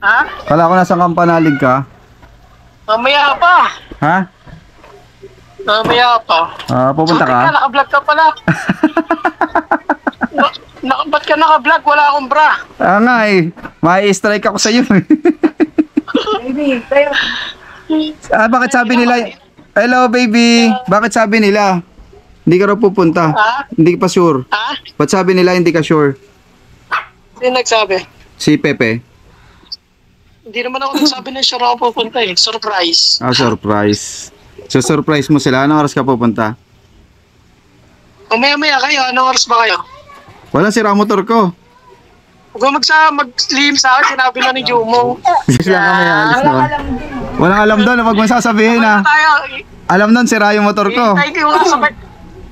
Ha? Kala ko nasa Kampanalig ka. Mamaya pa. Ha? Mamaya pa. Pupunta ka? Naka-vlog ka pala. Ba't ka naka-vlog? Wala akong bra. Nga eh. Mai-strike ako sa iyo. Baby, tayo. Bakit sabi nila? Hello baby. Bakit sabi nila? Hindi ka raw pupunta. Ha? Hindi pa sure. Ha? Ba't sabi nila hindi ka sure? Sino nagsabi? Si Pepe. Hindi naman ako nagsabi na sure ako pupunta eh. Surprise. Surprise. So surprise mo sila. Anong oras ka pupunta? Mamaya-maya kayo. Anong oras ba kayo? Wala sira motor ko. Huwag mag-slim sa akin. Sinabi na ni Jumo. Sila kami alis doon. Walang alam doon. Huwag mo sasabihin ha. Tayo. Alam doon sira yung motor ko. Hintay ko nga sabay.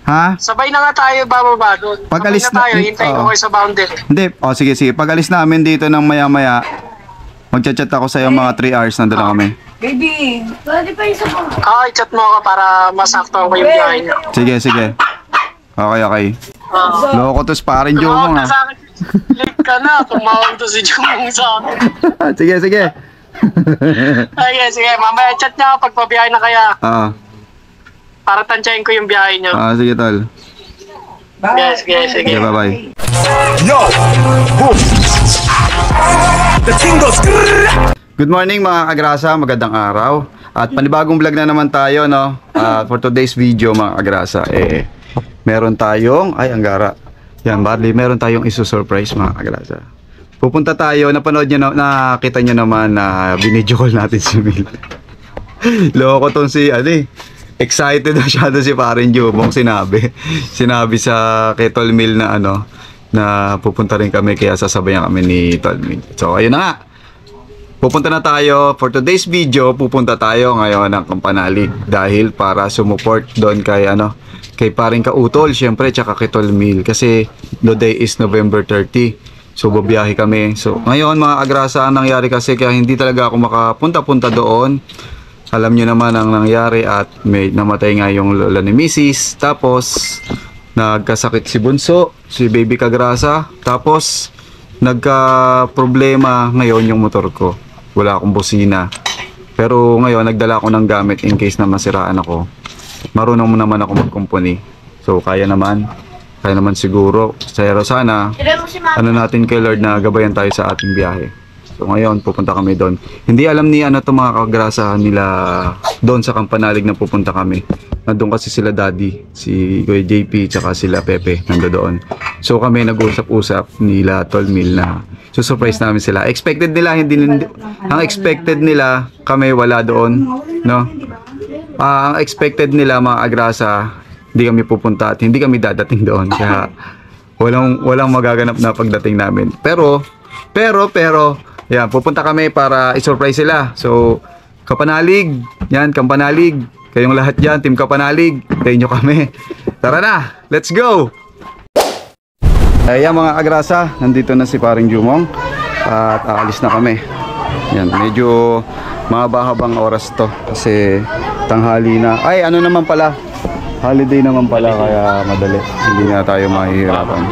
Ha? Sabay na nga tayo bababa doon. Pag-alis na tayo. na- Hintay ko Oo. kayo sa boundary. Hindi. Sige sige. Pag alis namin dito ng maya-maya, magchat-chat ako sa iyo mga 3 hours. Nandun na kami. Baby, pwede pa isa pa. I-chat mo ako para masakto ko yung biyahe niyo. Sige sige. Okay okay. Loko to pa rin Jomong Tumawag ha. ka sa akin. Late ka na. Tumawag to si Jumong sa akin. Sige sige. Sige. Mamaya chat niya ako pag pabiyahe na kaya. Para tansyahin ko yung biyahe niyo. Sige tol. Sige. Sige bye bye. Yo! Boom! The king goes. Good morning mga kagrasa, magandang araw. At panibagong vlog na naman tayo no. For today's video mga kagrasa, meron tayong ang gara. Yan, Barley, meron tayong isu-surprise mga kagrasa. Pupunta tayo, napanood niyo nakita niyo naman na binidyo call natin si Mil. Loko tong si excited na siya si Parin Jumong sinabi sa kay Tol Mil na na pupunta rin kami kaya sasabayan kami ni Tol Mil. So ayun na nga. Pupunta na tayo. For today's video, pupunta tayo ngayon ng Kampanalig dahil para sumuport doon kay kay Paring Kautol, syempre, tsaka kay Tol Mil kasi the day is November 30. So babiyahe kami. So ngayon mga agrasa, ang nangyari kasi kaya hindi talaga ako makapunta-punta doon. Alam niyo naman ang nangyari at may namatay nga yung lola ni Mrs. Tapos nagkasakit si Bunso, si Baby Kagrasa. Tapos nagka-problema ngayon yung motor ko. Wala akong busina. Pero ngayon nagdala ako ng gamit in case na masiraan ako. Marunong mo naman ako mag-company. So kaya naman siguro. Pero sana natin kay Lord na gabayan tayo sa ating biyahe. So ngayon pupunta kami doon. Hindi alam ni to mga kagrasa nila doon sa Kampanalig na pupunta kami. Nandun kasi sila daddy, si Kuya JP, tsaka sila Pepe nandoon. So kami nag-usap-usap nila Tol Mil na surprise namin sila. Expected nila ang expected nila kami wala doon, no? Ang expected nila mga agrasa, hindi kami pupunta at hindi kami dadating doon kaya walang magaganap na pagdating namin. Pero yan, pupunta kami para i-surprise sila. So Kampanalig, yan Kampanalig. Kayong lahat dyan, Team Kampanalig, tayo nyo kami. Tara na, let's go! Ayan mga agrasa, nandito na si Paring Jumong at aalis na kami. Yan, medyo mahaba-habang oras to kasi tanghali na. Ay, naman pala, holiday naman pala kaya madali. Hindi na tayo mahihirapan.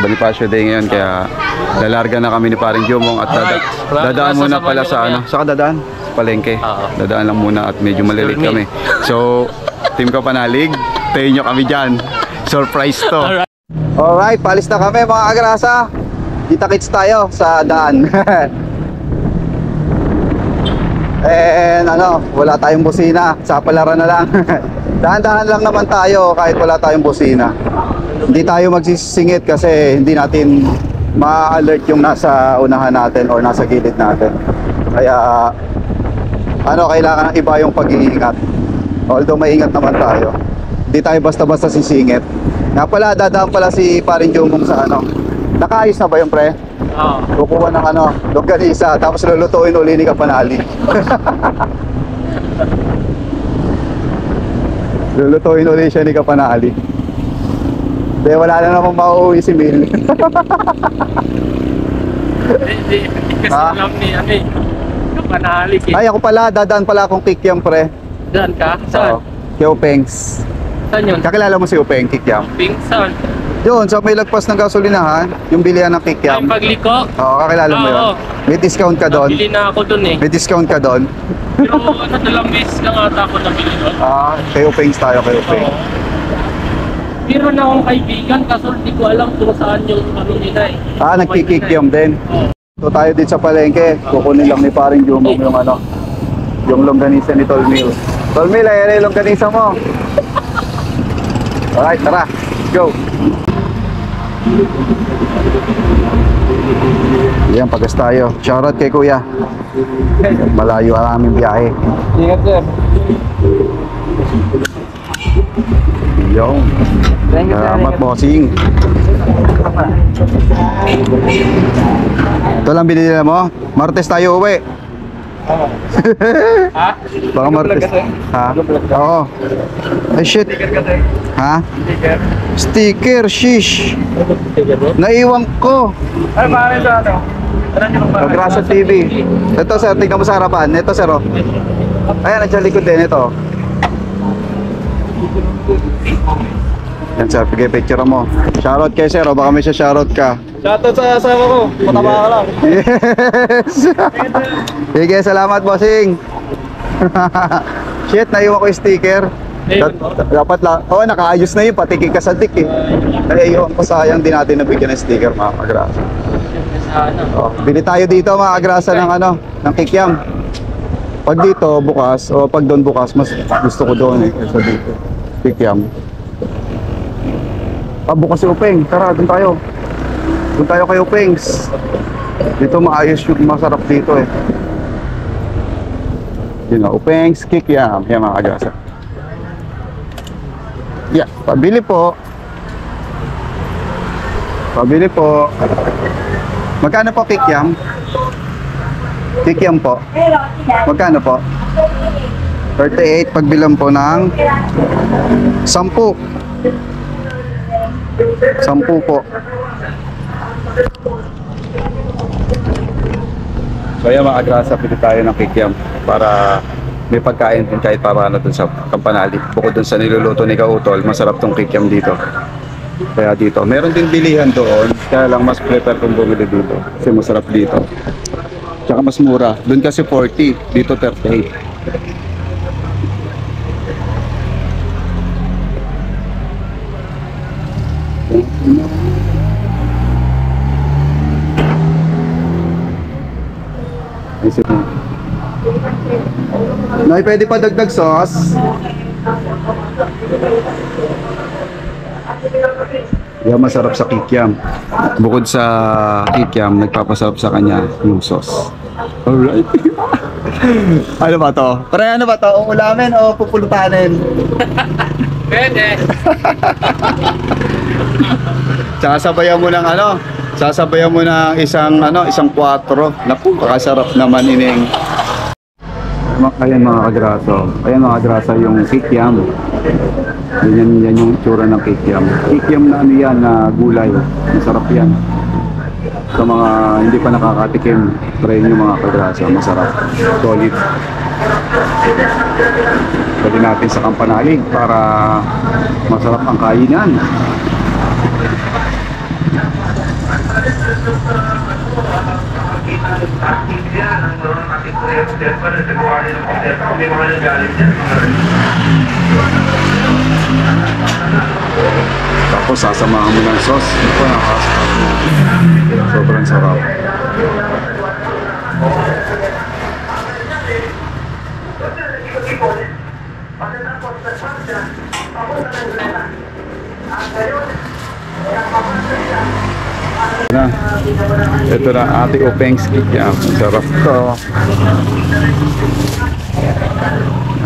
Bonifacio Day ngayon kaya lalarga na kami ni Paring Jumong at dadaan muna pala sa Saka dadaan? Palengke. Dadaan lang muna at medyo malilit kami. So, Team Kampanalig, tayo nyo kami dyan. Surprise to. Alright, palis na kami mga agrasa. Kita-kits tayo sa daan. And wala tayong busina. Sapalaran na lang. Dahan-dahan lang naman tayo kahit wala tayong busina. Hindi tayo magsisingit kasi hindi natin ma-alert yung nasa unahan natin or nasa gilid natin. Kaya kailangan ng iba yung pag-iingat. Although maingat naman tayo, hindi tayo basta-basta sisingit. Nga pala, dadaan pala si Paring Jumong sa Nakaayos na ba yung pre? Oo. Kukuha ng longganisa, tapos lulutuin uli ni Kampanalig. Lulutuin uli siya ni Kampanalig. Dahil wala na namang mauuwi si Mil. Hindi. Kasi alam ni Kampanalig eh. Ay, ako pala, dadaan pala akong kikyam pre. Daan ka? Saan? Kay Upengs. Saan yun? Kakilala mo si Upeng, kikyam? Pink saan? Yun, sa may lagpas ng gasolinahan, yung bilihan ng Ay, kikiam. pagliko. Oo, kakilala mo yun. Oo. May discount ka doon. Bili na ako dun eh. May discount ka doon. Pero ano, dalang beses lang ata ako nabili doon. Ah, kayo Pengs tayo, kayo Pengs. Oo. Meron na akong kaibigan, kaso hindi ko alam kung saan yung ano nila eh. Ah, nagkikikiam din. Oo. So tayo din sa palengke, kukunin lang ni paring Jumong yung ano, yung longganisa ni Tolmil. Tolmil, ayan yung longganisa mo. Alright, tara, let's go. Yan, pagas tayo. Shoutout kay Kuya. Malayo ang aming biyahe. Ingat sir. Yung. Salamat, bossing. Ito lang binili mo? Martes tayo uwi. Ha? Baka Martes. Ha? Oo. Ay shit. Ha? Sticker, shish. Naiwan ko. Ay, maaari sa ano? Agrasa TV. Ito sir, tignan mo sa harapan. Ito sir, oh. Ayan, nandiyan likod din. Ito. Yan sir, pigay picture mo. Shoutout kay sir, oh. Baka may siya shoutout ka. Shoutout sa asawa ko. Mataba ka lang. Yes! Sige, salamat bossing. Shit, naiwan ko yung sticker. Dapat lang. Oh, nakaayos na yun. Pati kikasadik eh. Naiwan ko, sayang din natin nabigyan ng sticker mga kagrasa. Oh, bili tayo dito mga kagrasa ng ano, ng kikiam. Pag dito bukas o pag doon bukas, mas gusto ko doon eh kaysa dito. Kikiam. Ah, bukas si Upeng. Tara, doon tayo. Doon tayo kay Upengs. Dito maayos yung masarap dito eh. Yun na, Upengs Kikiam. Yan mga kagrasa. Yeah, pabili po. Pabili po. Magkano po kikiam? Kikiam po. Magkano po? 38 pagbilang po ng 10. 10 po. So yan mga agrasa, pili tayo ng kikiam para may pagkain din kahit para dun sa Campanali. Bukod dun sa niluluto ni Kautol, masarap tong kikiam dito. Kaya dito, meron din bilihan doon, kaya lang mas prefer kong bumili dito kasi masarap dito. Tsaka mas mura, doon kasi 40, dito 38. Isip mo. Nay, pwede pa dagdag sauce? Yan masarap sa kikiam. Bukod sa kikiam, nagpapasarap sa kanya yung sauce. Alright. Ano ba to? Pre, ano ba to? Uulamin o pupulutanin? Pwede. Tsaka sabayan mo ng ano? Sasabayan mo ng isang 4. Naku, kakasarap naman ining. Ayan mga kagraso. Ayan mga kagrasa yung kikiam. Yan yung tsura ng kikiam. Kikiam na ano yan, na gulay. Masarap yan. Sa mga hindi pa nakakatikim, try nyo mga kagrasa. Masarap. Solid. Pwede natin sa Campanali para masarap ang kainan. Tapos sasamahan mo ng sauce. Ito nakakasarap mo. Sobrang sarap. Na. Ito na Ate Upengs Kikiam. Sarap to.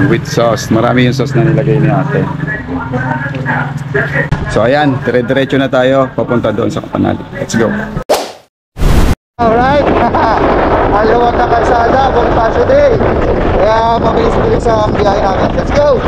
With sauce. Marami yung sauce na nilagay ni ate. So ayan, dire-diretso na tayo papunta doon sa Campanali. Let's go. Alright. Alawag na kalsada, Bonifacio Day. Kaya mabilis-bilis ang biyahe natin. Let's go.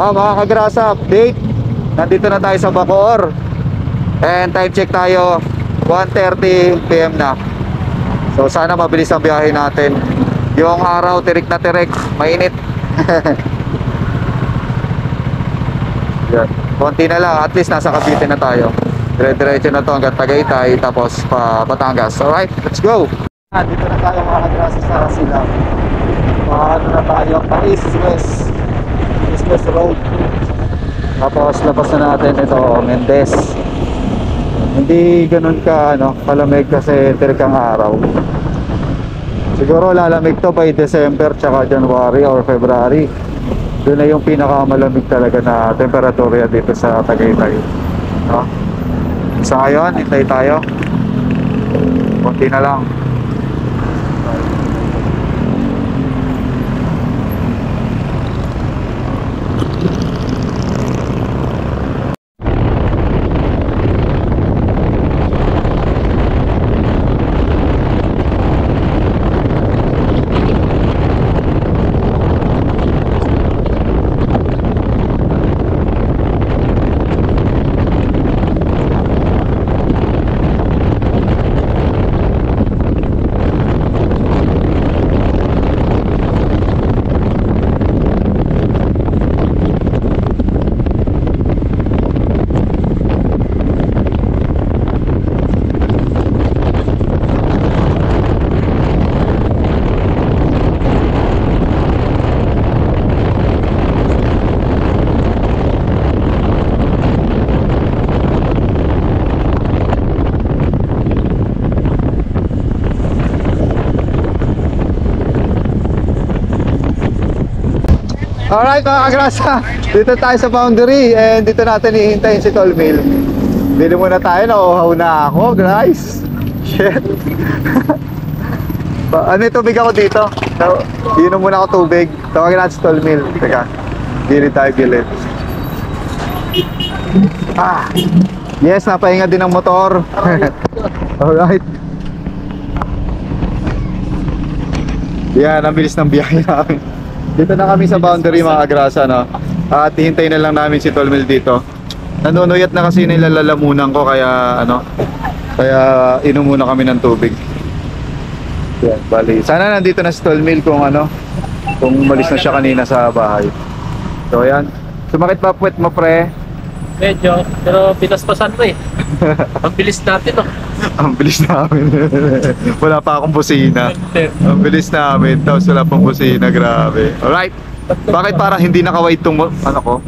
Mga kagrasa, update. Nandito na tayo sa Bacoor. And time check tayo, 1:30 PM na. So sana mabilis ang biyahe natin. Yung araw, tirik na tirik, mainit. Yan. Konti na lang, at least nasa Cavite na tayo. Dire-diretso na to hanggang Tagaytay, tapos pa Batangas. Alright, let's go! Dito na tayo mga kagrasa sa Silang. Ano na tayo, pa East-West Road. Tapos labas na natin ito, Mendez. Hindi ganun ka palamig kasi tirik ang araw. Siguro lalamig to by December tsaka January or February. Doon na yung pinakamalamig talaga na temperatura dito sa Tagaytay, no? Sa ngayon, hintay tayo. Konti na lang. Alright mga kagrasa, dito tayo sa boundary and dito natin hihintayin si Tolmil. Bili muna tayo, nauuhaw na ako guys. Shit. Ano yung tubig ako dito? Inom muna ako tubig. Tawagin natin si Tolmil. Teka, bili tayo gilid. Yes, napahinga din ang motor. Alright. Yan, ang bilis ng biyahe namin. Dito na kami sa boundary mga kagrasa, no? At hihintayin na lang namin si Tolmil dito. Nanunuyat na kasi nilalalamunan ko kaya kaya inom muna kami ng tubig. Yan, bali. Sana nandito na si Tolmil kung umalis na siya kanina sa bahay. So yan. Sumakit ba puwet mo, pre? Medyo, pero pinaspasan mo eh. Ang bilis natin, no? Ang bilis namin. Wala pa akong busina. Ang bilis namin. Tapos wala pang busina. Grabe. Alright. Bakit parang hindi naka-wide tong ko?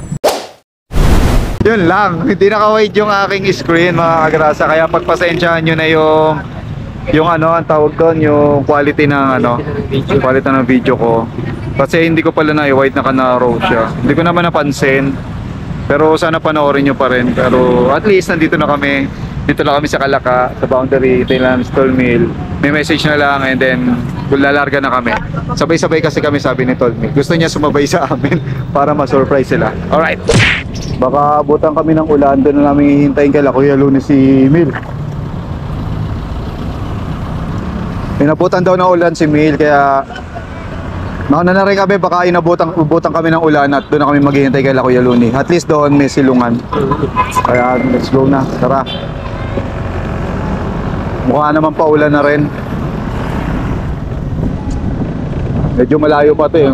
Yun lang. Hindi naka-wide yung aking screen mga kagrasa. Kaya pagpasensyahan nyo na yung ang tawag doon, yung quality ng quality ng video ko. Kasi hindi ko pala na-wide, naka-narrow siya. Hindi ko naman napansin. Pero sana panoorin nyo pa rin. Pero at least nandito na kami. Dito lang kami sa Kalaka, sa boundary, Thailand, Tolmil. May message na lang and then lalarga na kami. Sabay-sabay kasi kami, sabi ni Tolmil. Gusto niya sumabay sa amin para ma-surprise sila. Alright. Baka abutan kami ng ulan. Doon na namin hihintayin kay Kuya Lunes si Mil. Inabutan daw ng ulan si Mil kaya nauna na rin kami, baka ubutan kami ng ulan at doon na kami maghihintay kay Kuya Luni. At least doon may silungan. Kaya let's go na, tara. Mukha naman pa ulan na rin. Medyo malayo pa ito eh.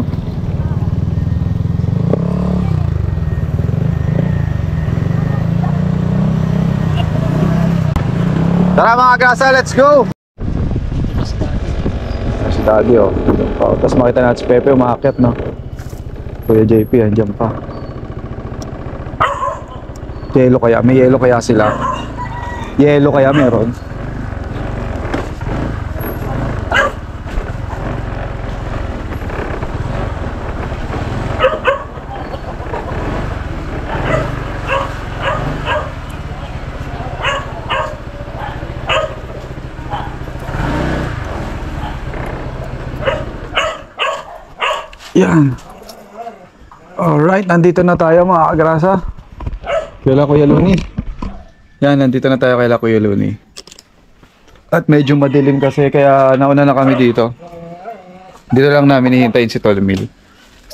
Tara mga grasa, let's go! Si Daddy tapos makita natin si Pepe umakyat, no? Kuya JP, andyan pa. Yelo kaya? May yelo kaya sila? Yelo kaya meron? Yan. Alright, nandito na tayo mga kagrasa. Kaya Kuya Luni. Yan, nandito na tayo kay Kuya Luni. At medyo madilim kasi kaya nauna na kami dito. Dito lang namin hihintayin si Tolmil.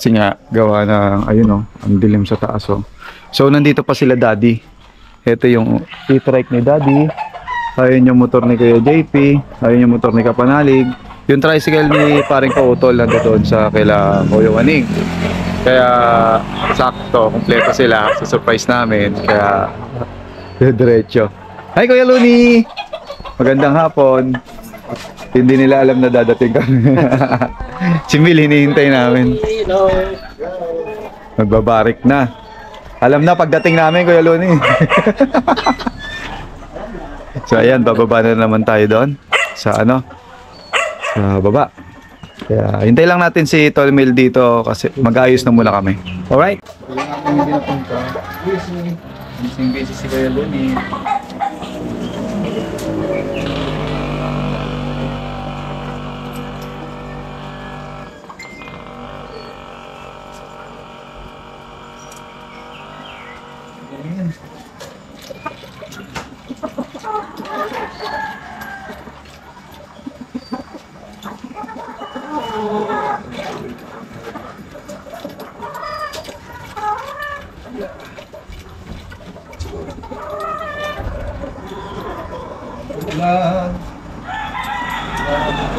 Kasi nga, gawa ng, ayun oh, ang dilim sa taas oh. So, nandito pa sila daddy. Ito yung e-trike ni daddy. Ayun yung motor ni Kuya JP. Ayun yung motor ni Kapanalig. Yung tricycle ni paring Kautol na doon sa kaila Kuya Waning. Kaya, sakto, kompleto sila sa surprise namin. Kaya, diretso. Hi Kuya Luni! Magandang hapon. Hindi nila alam na dadating kami. Si Mil, hinihintay namin. Magbabarik na. Alam na pagdating namin, Kuya Luni. So ayan, bababa na naman tayo doon sa ano, sa baba. Kaya hintay lang natin si Tol Mil dito kasi mag-ayos na muna kami. Alright? Wala nga kami pinapunta. Busy si Kuya Luni.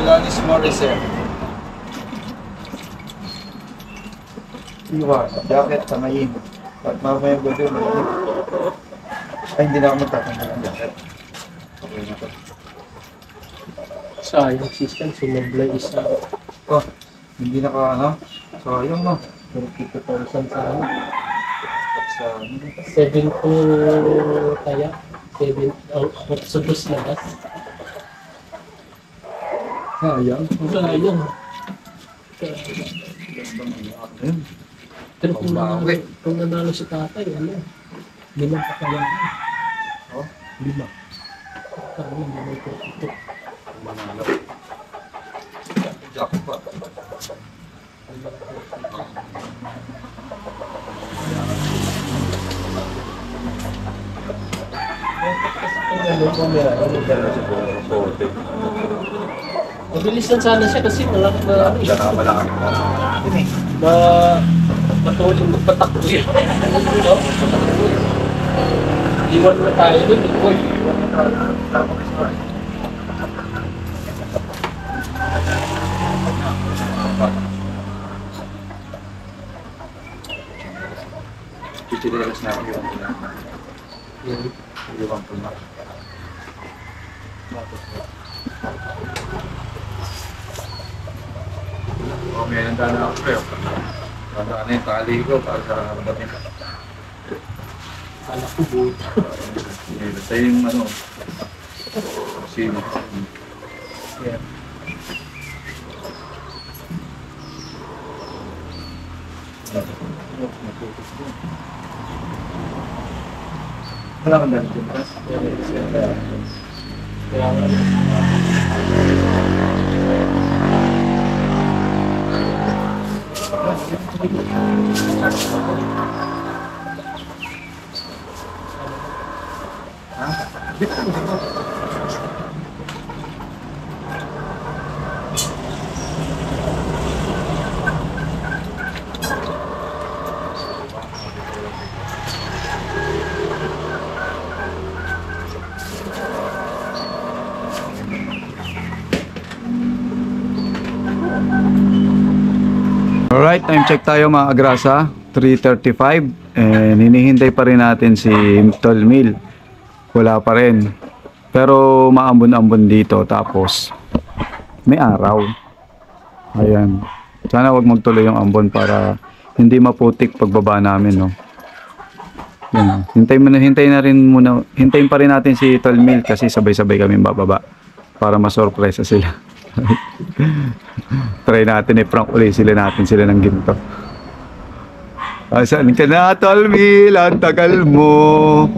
Alanis Morissette. Iwa, jacket, tamayin. At mamaya ba doon? Ay, hindi na ako magtatanggal ang jacket. Okay na to. Sayang system, sumablay isa. Oh, hindi na ka, ano? So, ayun no. 32,000 sa ano. Sa, 7 po kaya. 7, sa dos na gas. sayang. Sayang. Pero kung nanalo si tatay, ano? 5 pa kaya. Oh, 5. Kaya 5 po ito. manalo. Jacket pa. Mabilis lang sana siya kasi malaki na matulong magpatakbo yun. Iwan na tayo dun. Chichireras na ako yun. Iwan ko na. Oh, may nanda na ako pero nanda na yung tali ko para sa dating. Kala ko buo. Ito yung ano, sino. Yeah. Wala kang dami dito. Kaya nga. Alright, time check tayo mga agrasa, 3:35 and hinihintay pa rin natin si Tol Mil. Wala pa rin. Pero maambon-ambon dito tapos may araw. Ayan. Sana wag magtuloy yung ambon para hindi maputik pagbaba namin, no. Yan. Hintayin pa rin natin si Tol Mil kasi sabay-sabay kami bababa para masurpresa sila. Try natin i-prank ulit sila ng ginto. Saan ka na, Tol Mil? Ang tagal mo.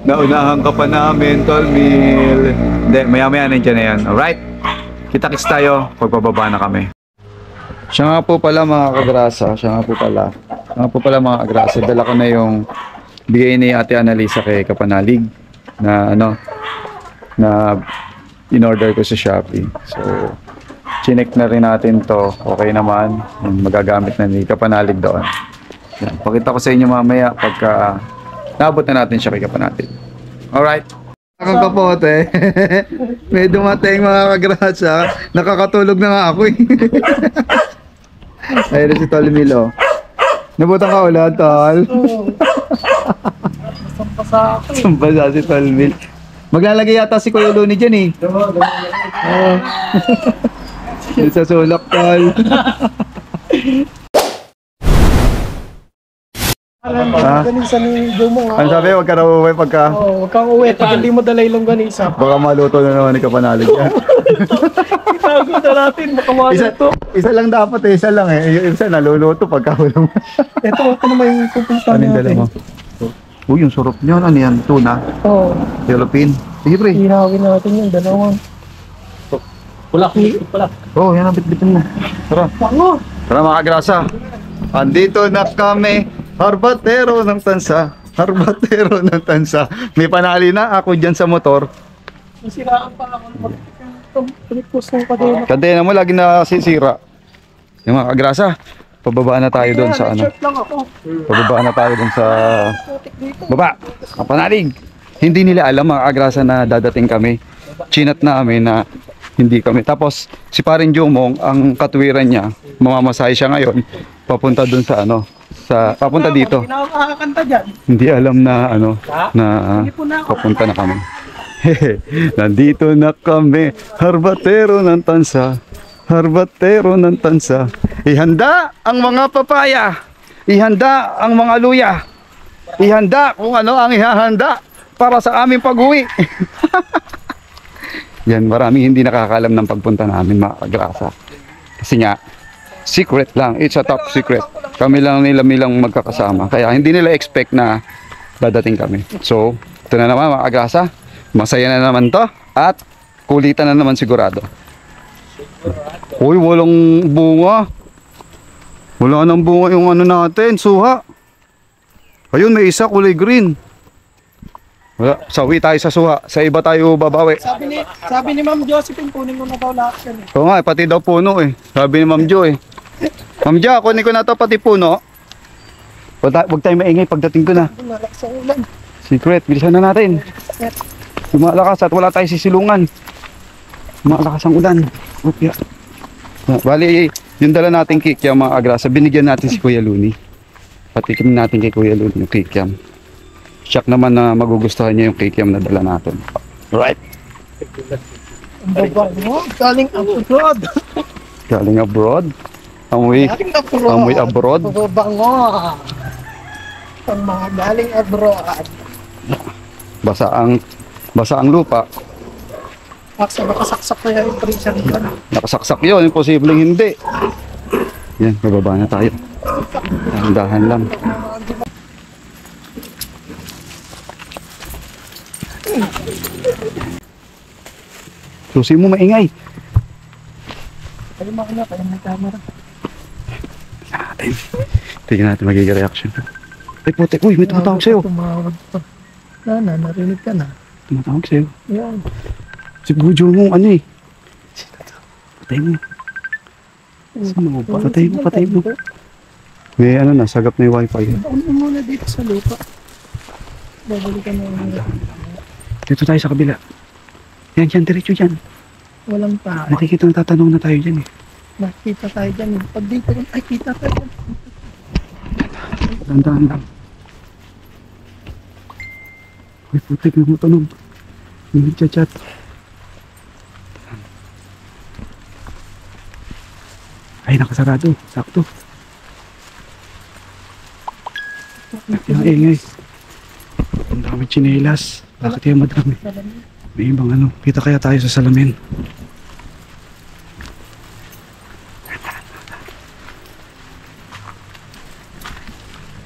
Naunahan ka pa namin, Tol Mil. Hindi, maya-maya nandiyan na yan. Alright? Kita-kits tayo pagpababa na kami. Siya nga po pala mga kagrasa. Mga agrasa. Dala ko na yung bigay ni Ate Annalisa kay Kapanalig na ano, na in-order ko sa Shopee. So, chinek na rin natin to. Okay naman. Magagamit na ni Kapanalig doon. Yan. Pakita ko sa inyo mamaya pagka naabot na natin siya kay Kapanalig. Alright. Ang kapote. May dumating mga kagrasa. Nakakatulog na nga ako eh. Ayun si Tol Milo. Nabutang ka ulan, Tol. Sampasa ako. Sampasa si Tol Mil. Maglalagay yata si Kuya Luni dyan eh. Oo. Yung sa sulok, Tol. Ha? Ganisa ni Jomo nga. Ano sabi? Huwag ka na uuwi pagka... Oo, huwag kang uwi pag hindi mo dalay yung ganisa. Baka maluto na naman ni Kapanalig yan. Itago na natin, baka maluto. Isa lang dapat eh. Isa lang eh. Yung isa naluluto pagka walang... Ito naman yung pupunta Ano yung dala mo? Uy, yung surop niyo. Ano yan? Tuna? Oo. Philippine? Sige, pre. Hinahawin natin yung dalawang. Wala, wala. Oo, yan ang bitbitin mo. Tara. Bango! Tara mga kagrasa. Andito na kami. Harbatero ng tansa. Harbatero ng tansa. May panali na ako dyan sa motor. Nasiraan pa ako. Tulikos ng kadena. Kadena mo lagi nasisira. Yung mga kagrasa, pababa na tayo doon sa ano. Shirt lang ako. Pababa na tayo doon sa baba. Kapanalig. Hindi nila alam mga kagrasa na dadating kami. Chinat namin na hindi kami. Tapos si Paring Jomong, ang katwiran niya, mamamasahe siya ngayon papunta doon sa ano, sa papunta dito. Hindi na ako makakanta dyan. Hindi alam na ano na papunta na kami. Nandito na kami, harbatero ng tansa. Harbatero ng tansa. Ihanda ang mga papaya. Ihanda ang mga luya. Ihanda kung ano ang ihahanda para sa aming pag-uwi. Yan, maraming hindi nakakalam ng pagpunta namin mga kagrasa. Kasi nga, secret lang. It's a top secret. Kami lang nila milang magkakasama. Kaya hindi nila expect na dadating kami. So, ito na naman mga kagrasa. Masaya na naman to. At kulitan na naman sigurado. Uy, walang bunga. Wala nang bunga yung ano natin. Suha. Ayun, may isa kulay green. Wala. Sawi tayo sa suha. Sa iba tayo babawi. Sabi ni Ma'am Josephine, kunin mo na daw lahat yan eh. Oo nga, pati daw puno eh. Sabi ni Ma'am Jo eh. Ma'am Jo, kunin ko na to pati puno. Huwag tayo maingay pagdating ko na. Malakas ang ulan. Secret, bilisan na natin. Lumalakas at wala tayo sisilungan. Lumalakas ang ulan. Okay. Bali, yung dala natin kikiam mga agrasa, binigyan natin si Kuya Luni. Patikim natin kay Kuya Luni yung kikiam. Siyak naman na magugustuhan niya yung kikiam na dala natin. Right. Ang baba mo, galing abroad. Galing abroad. Amoy abroad. Bango. Ang mga galing abroad. Basa ang lupa. Aksa nakasaksak na yung pressure dyan. Nakasaksak yun, imposibleng hindi. Yan, bababa na tayo. Dahan lang. Susi mo maingay. Kayo makina, kayo may camera. Tingnan natin magiging reaction. Ay puti, uy, may tumatawag sa'yo. Tumawag pa. Narinig ka na. Tumatawag sa'yo. Yan. Si Bujo mo, ano eh. Patay mo. Patay mo. May ano na, sagap na yung wifi. Doon mo muna dito sa lupa. Babalikan na. Dito tayo sa kabila. Yan, diretso dyan. Walang pa. Makikita na tatanong na tayo dyan eh. Makita tayo dyan. Pag dito, ay kita tayo dyan. Dandahan lang. Uy, putik na mo tanong. Hindi chat. Ay, nakasarado. Sakto. Ang ingay. Ang dami tsinelas. Bakit yung madami? May ibang ano. Kita kaya tayo sa salamin.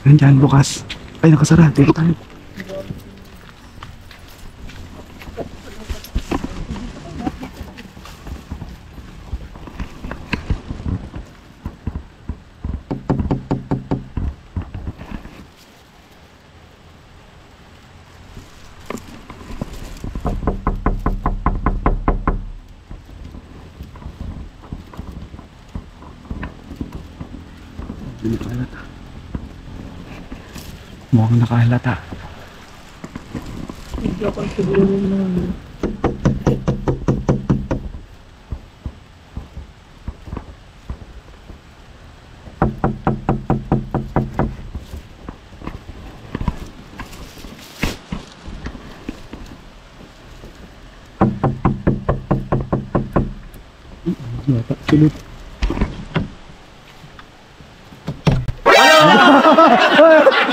Nandiyan bukas. Ay, nakasara. Dito tayo. Mukhang nakahalata.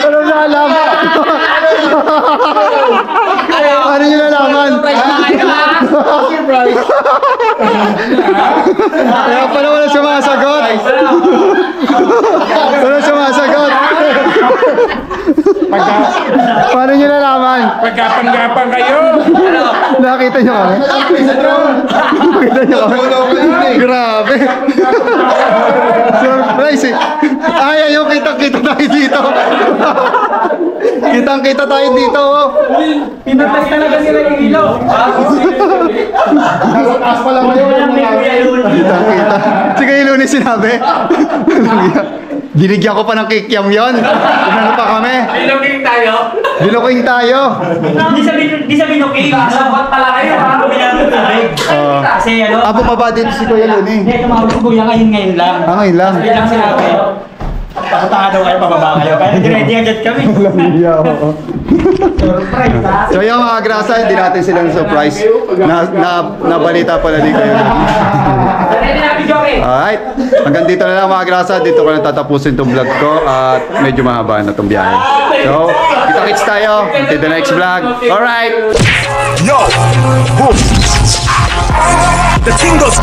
Ano na alam? Ano nyo nalaman? Surprise! Kaya pala wala sumasagot. Wala sumasagot. Paano nyo nalaman? Pagkapang-gapang kayo! Nakita nyo kami? Nakita nyo kami? Grabe! Surprise eh! Ay, ayun, kitang-kita tayo dito! Kitang-kita tayo dito! Oh. Pinatay talaga nila yung ilaw. Nasa taas pa lang kayo. Kitang-kita. Si Kuya Lunis sinabi. Binigyan ko pa ng kikiam yon. Ano pa kami? Binuking tayo. Binuking tayo. Di sa binuking. Sabot pala kayo ha. Kasi ano. Bumaba dito si Kuya Luni. Hindi, tumawag si Kuya ngayon lang. Ngayon lang. Sabi lang sinabi. Papunta daw kayo, pababa kayo. Kaya ready agad kami. Surprise ha. So yung mga grasa, hindi natin silang surprise. Nabalita pala ni Kuya Luni. Ready na, Joke. Alright. Hanggang dito na lang mga grasa. Dito ko na tatapusin itong vlog ko. At medyo mahaba na itong biyahe. So, kita-kits tayo. Until the next vlog. Alright. Yo! Who? The thing goes.